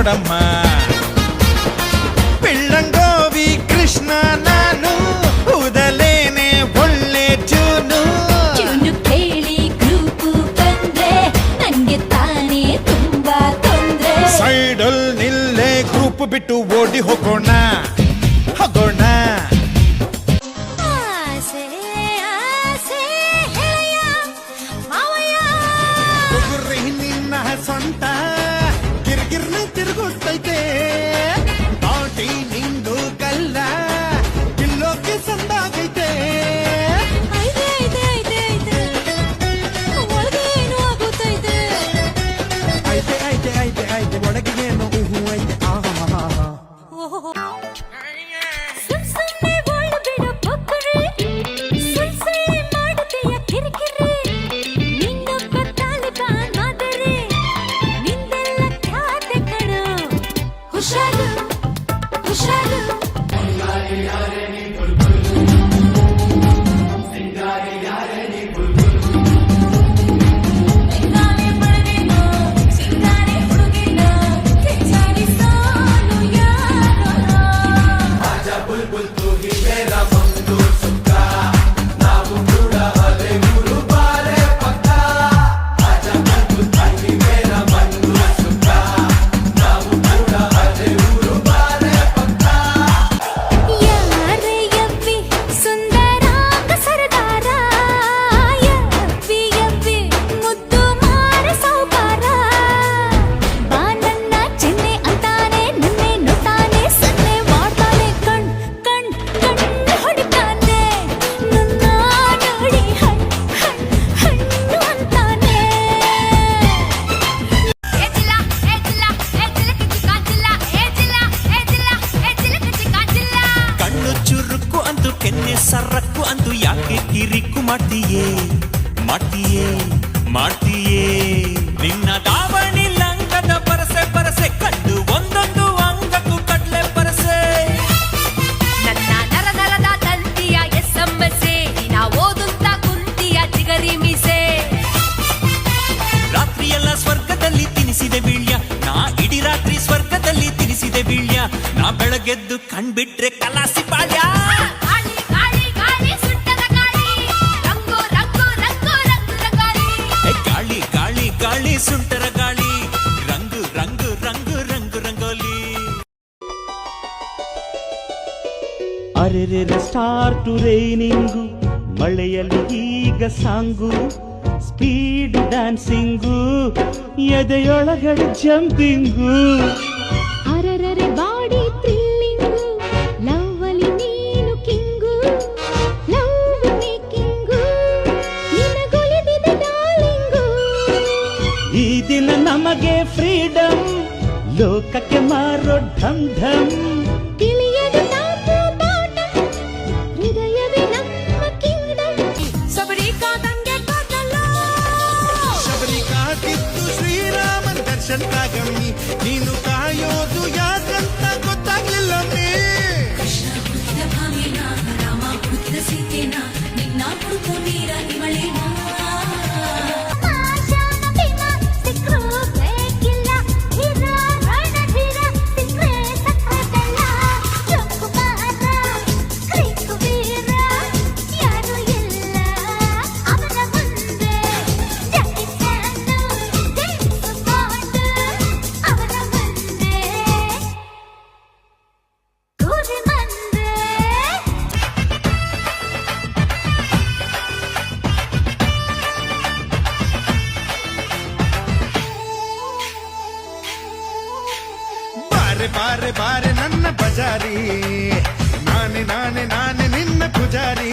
ನೋಡಮ್ಮ. ಪಿಳ್ಳಂಗೋವಿ ಕೃಷ್ಣ ನಾನು ಊದಲೇನೆ ಒಳ್ಳೆ ಚೂನು. ಚೂನು ಕೇಳಿ ಗ್ರೂಪು ಬಂದ್ರೆ ನಂಗೆ ತಾನೇ ತುಂಬಾ ತೊಂದ್ರೆ. ಸೈಡಲ್ ನಿಲ್ಲೇ ಗ್ರೂಪ್ ಬಿಟ್ಟು ಓಡಿ ಹೋಗೋಣ ಹೋಗೋಣ. ಸ್ವಂತ ಗಿರ್ಗಿರ್ನ ತಿರುಗುತ್ತೈತೆ ಬಾಟಿ ನಿಂದು ಕಲ್ಲ ಕಿಲ್ಲೋಕೆ ಸಂದಾಗೈತೆ. ಒಳಗೆ ಏನು ಆಗುತ್ತೈತೆ ಐತೆ ಐತೆ ಐತೆ ಐತೆ ಒಳಗೆ ಏನು ಊಹು ಐತೆ. ಸುಮ್ನೆ ಒಳ್ಳು ಬಿಡು ಬೊಕ್ಕರೆ ಸುಳ್ಸುಳ್ಳಿ ಮಾಡುತ್ತೀಯ ಕಿರಿಕಿರಿ. ನಿನ್ನೊಬ್ಬ ತಾಲಿಬಾನ್ ಮಾದರಿ ನಿಂದೆಲ್ಲ ಖಾತೆ ಕಡು. ಹುಷಾರು ಹುಷಾರು ಕೆನ್ನೆ ಸರಕ್ಕು ಅಂದು ಯಾಕೆ ಕಿರಿಕ್ಕು ಮಾಡ್ತೀಯೇ ಮಾಡ್ತೀಯೇ ಮಾಡ್ತೀಯೇ. ನಿನ್ನ ದಾವಣಿ ಲಂಗದ ಪರಸೆ ಪರಸೆ ಕಂಡು ಒಂದೊಂದು ಅಂಗಕ್ಕೂ ಕಡ್ಲೆ ಪರಸೆ. ನನ್ನ ನರ ನರದ ತಂತಿಯ ಎಸ್ಸಮ್ಮಸೆ ನಾ ಓದುತ್ತ ಕುಂತಿಯ ಚಿಗರಿ ಮೀಸೆ. ರಾತ್ರಿಯೆಲ್ಲ ಸ್ವರ್ಗದಲ್ಲಿ ತಿನಿಸಿದೆ ಬೀಳ್ಯ ನಾ ಇಡೀ ರಾತ್ರಿ ಸ್ವರ್ಗದಲ್ಲಿ ತಿನಿಸಿದೆ ಬೀಳ್ಯ. ನಾ ಬೆಳಗೆದ್ದು ಕಣ್ಬಿಟ್ರೆ ಕಲಾಸಿ ಪಾಳ್ಯ. ಗಾಳಿ ಸುಂಟರ ಗಾಳಿ ರಂಗು ರಂಗು ರಂಗು ರಂಗು ರಂಗೋಲಿ. ಅರೆರೆ ಸ್ಟಾರ್ಟು ರೈನಿಂಗು ಮಳೆಯಲ್ಲಿ ಈಗ ಸಾಂಗು ಸ್ಪೀಡ್ ಡ್ಯಾನ್ಸಿಂಗು ಎದೆಯೊಳಗಡೆ ಜಂಪಿಂಗು. ಅರರರೆ ಬಾಡಿ ಥ್ರಿಲ್ಲಿಂಗು ಲವ್ವಲಿ ನೀನು ಕಿಂಗು ಲವ್ ಮೇಕಿಂಗು ನಿನಗೊಲಿದಿದೆ ಡಾರ್ಲಿಂಗು. ಈ ದಿನ ನಮಗೆ ಫ್ರೀಡಮ್ ಲೋಕಕ್ಕೆ ಮಾರೋ ಢಮ್ ಢಮ್. ತಿಳಿಯದು ನಾವು ಬಾಟಮ್ ಹೃದಯವೇ ನಮ್ಮ ಕಿಂಗ್ಡಮ್. ಶಬರಿ ಕಾದಂಗೆ ಕಾದಲ್ಲ ಶಬರಿ ಕಾದಿದ್ದು ಶ್ರೀರಾಮನ ದರ್ಶನಕ್ಕಾಗಮ್ಮಿ ನೀನು ಕಾಯೋದು ಯಾಕಂತ ಗೊತ್ತಾಗ್ಲಿಲ್ಲ ಮೇ. ಕೃಷ್ಣ ಹುಟ್ಟಿದ ಭಾವೇನ ರಾಮ ಹುಟ್ಟಿದ ಸೀತೆನ ನಿನ್ನ ಹುಡುಕೋ ನೀರ ನಿಮಳೇನ. ಬಾರೆ ಬಾರೆ ನನ್ನ ಬಜಾರಿ ನಾನೇ ನಾನೇ ನಾನೇ ನಿನ್ನ ಪೂಜಾರಿ.